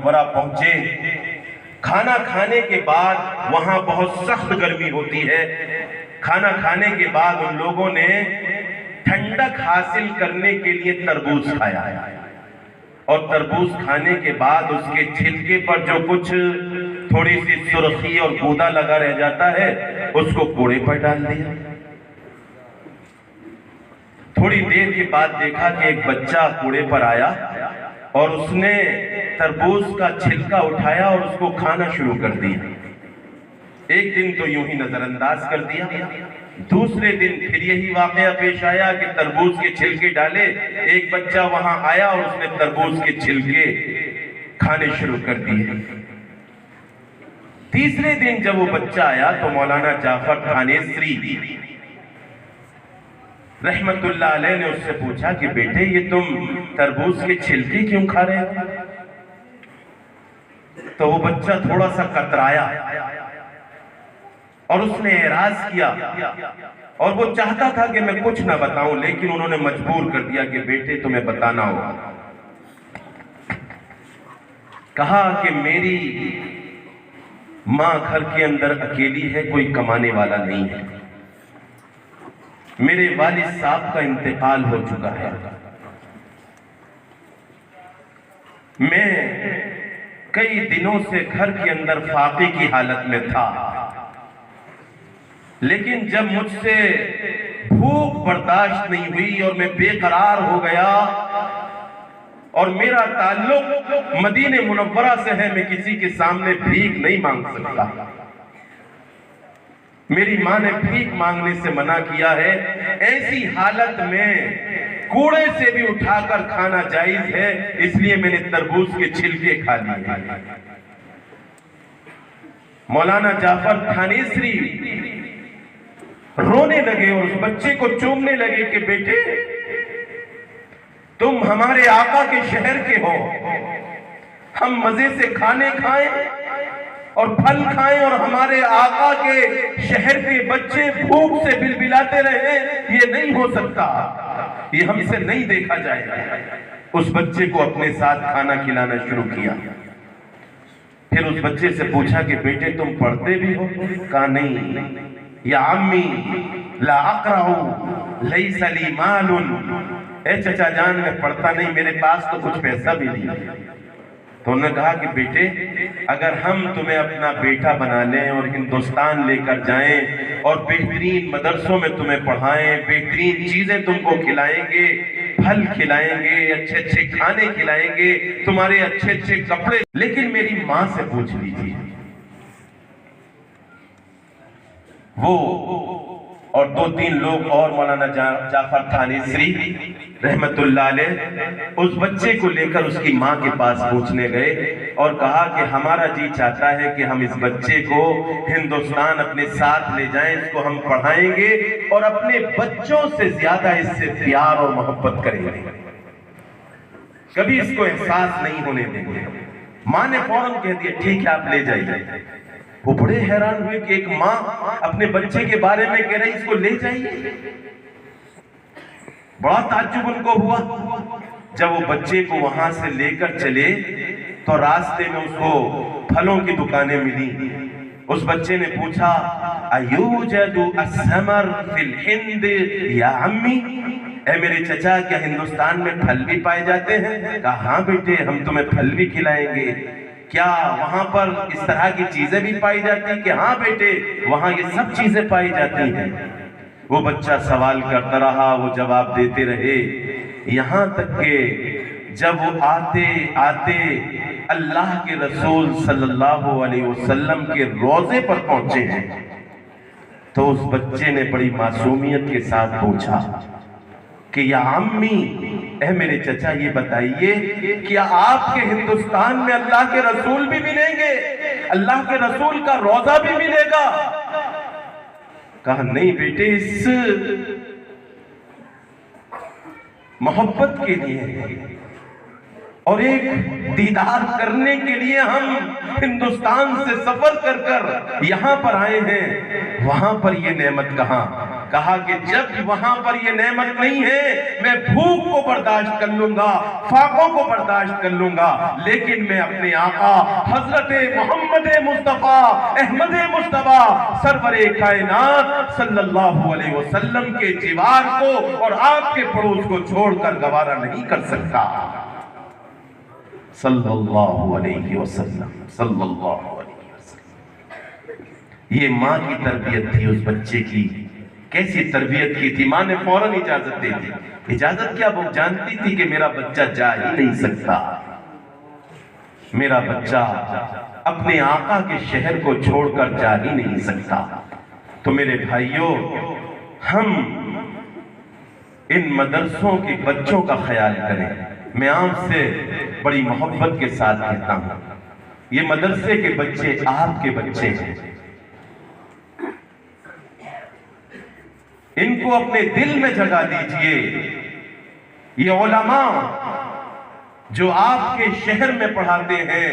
मुनव्वरा पहुंचे। खाना खाने के बाद वहां बहुत सख्त गर्मी होती है। खाना खाने के बाद उन लोगों ने ठंडक हासिल करने के लिए तरबूज खाया और तरबूज खाने के बाद उसके छिलके पर जो कुछ थोड़ी सी सुर्खी और गूदा लगा रह जाता है उसको कूड़े पर डाल दिया। थोड़ी देर के बाद देखा कि एक बच्चा कूड़े पर आया और उसने तरबूज का छिलका उठाया और उसको खाना शुरू कर दिया। एक दिन तो यूं ही नजरअंदाज कर दिया, दूसरे दिन फिर यही वाकया पेश आया कि तरबूज के छिलके डाले, एक बच्चा वहां आया और उसने तरबूज के छिलके खाने शुरू कर दिए। तीसरे दिन जब वो बच्चा आया तो मौलाना जाफर थानेसरी रहमतुल्लाह अलैह ने उससे पूछा कि बेटे ये तुम तरबूज के छिलके क्यों खा रहे हो? तो वो बच्चा थोड़ा सा कतराया और उसने एराज किया और वो चाहता था कि मैं कुछ ना बताऊं, लेकिन उन्होंने मजबूर कर दिया कि बेटे तुम्हें बताना होगा। कहा कि मेरी मां घर के अंदर अकेली है, कोई कमाने वाला नहीं है। मेरे वालिद साहब का इंतकाल हो चुका है। मैं कई दिनों से घर के अंदर फाके की हालत में था, लेकिन जब मुझसे भूख बर्दाश्त नहीं हुई और मैं बेकरार हो गया और मेरा ताल्लुक मदीने मुनव्वरा से है, मैं किसी के सामने भीख नहीं मांग सकता। मेरी मां ने भीख मांगने से मना किया है। ऐसी हालत में कूड़े से भी उठाकर खाना जायज है, इसलिए मैंने तरबूज के छिलके खा लिए। मौलाना जाफर थानेसरी रोने लगे और उस बच्चे को चूमने लगे कि बेटे तुम हमारे आका के शहर के हो, हम मजे से खाने खाएं और फल खाएं और हमारे आका के शहर के बच्चे भूख से बिलबिलाते रहे, ये नहीं हो सकता, ये हमसे नहीं देखा जाएगा। उस बच्चे को अपने साथ खाना खिलाना शुरू किया। फिर उस बच्चे से पूछा कि बेटे तुम पढ़ते भी हो? कहा नहीं। या अम्मी ला अक़राउ लैसा ली मालुन, ए चचा जान मैं पढ़ता नहीं, मेरे पास तो कुछ पैसा भी नहीं। तो उन्होंने कहा कि बेटे अगर हम तुम्हें अपना बेटा बना लें और हिंदुस्तान लेकर जाएं और बेहतरीन मदरसों में तुम्हें पढ़ाएं, बेहतरीन चीजें तुमको खिलाएंगे, फल खिलाएंगे, अच्छे अच्छे खाने खिलाएंगे, तुम्हारे अच्छे अच्छे कपड़े, लेकिन मेरी मां से पूछ लीजिए, वो और दो तीन लोग और मौलाना जाफर थानेसरी रहमतुल्लाह अलैह उस बच्चे को लेकर उसकी मां के पास पूछने गए और कहा कि हमारा जी चाहता है कि हम इस बच्चे को हिंदुस्तान अपने साथ ले जाएं, इसको हम पढ़ाएंगे और अपने बच्चों से ज्यादा इससे प्यार और मोहब्बत करेंगे, कभी इसको एहसास नहीं होने देंगे। मां ने फौरन कह दिया ठीक है आप ले जाइए। वो बड़े हैरान हुए कि एक मां अपने बच्चे के बारे में कह रही इसको ले जाइए। बड़ा ताज्जुब उनको हुआ। जब वो बच्चे को वहां से लेकर चले तो रास्ते में उसको फलों की दुकानें मिली। उस बच्चे ने पूछा अयूजदु अस्समर फिल हिंद या अम्मी, ऐ मेरे चचा क्या हिंदुस्तान में फल भी पाए जाते हैं? कहा हाँ बेटे हम तुम्हें फल भी खिलाएंगे। क्या वहां पर इस तरह की चीजें भी पाई जाती हैं? कि हाँ बेटे वहां ये सब चीजें पाई जाती हैं। वो बच्चा सवाल करता रहा, वो जवाब देते रहे, यहां तक के जब वो आते आते अल्लाह के रसूल सल्लल्लाहु अलैहि वसल्लम के रोजे पर पहुंचे हैं तो उस बच्चे ने बड़ी मासूमियत के साथ पूछा कि या अम्मी, ऐ मेरे चचा ये बताइए क्या आपके हिंदुस्तान में अल्लाह के रसूल भी मिलेंगे, अल्लाह के रसूल का रोजा भी मिलेगा? कहा नहीं बेटे इस मोहब्बत के लिए और एक दीदार करने के लिए हम हिंदुस्तान से सफर कर कर यहां पर आए हैं, वहां पर ये नेमत कहां? कहा कि जब वहां पर ये नेमत नहीं है, मैं भूख को बर्दाश्त कर लूंगा, फाकों को बर्दाश्त कर लूंगा, लेकिन मैं अपने आका हजरत मोहम्मद मुस्तफा अहमद मुस्तफा सरवरे कायनात सल्लल्लाहु अलैहि वसल्लम के जीवार को और आपके पड़ोस को छोड़कर गवारा नहीं कर सकता। सल्लल्लाहु अलैहि वसल्लम, सल्लल्लाहु अलैहि वसल्लम। ये माँ की तरबियत थी उस बच्चे की। कैसी तरबियत की थी? माँ ने फौरन इजाजत दे दी। इजाजत क्या? वो जानती थी कि मेरा बच्चा जा ही नहीं सकता, मेरा बच्चा अपने आका के शहर को छोड़कर जा ही नहीं सकता। तो मेरे भाइयों, हम इन मदरसों के बच्चों का ख्याल करें। मैं आपसे बड़ी मोहब्बत के साथ कहता हूं, ये मदरसे के बच्चे आपके बच्चे हैं। इनको अपने दिल में जगा दीजिए। ये उलमा जो आपके शहर में पढ़ाते हैं,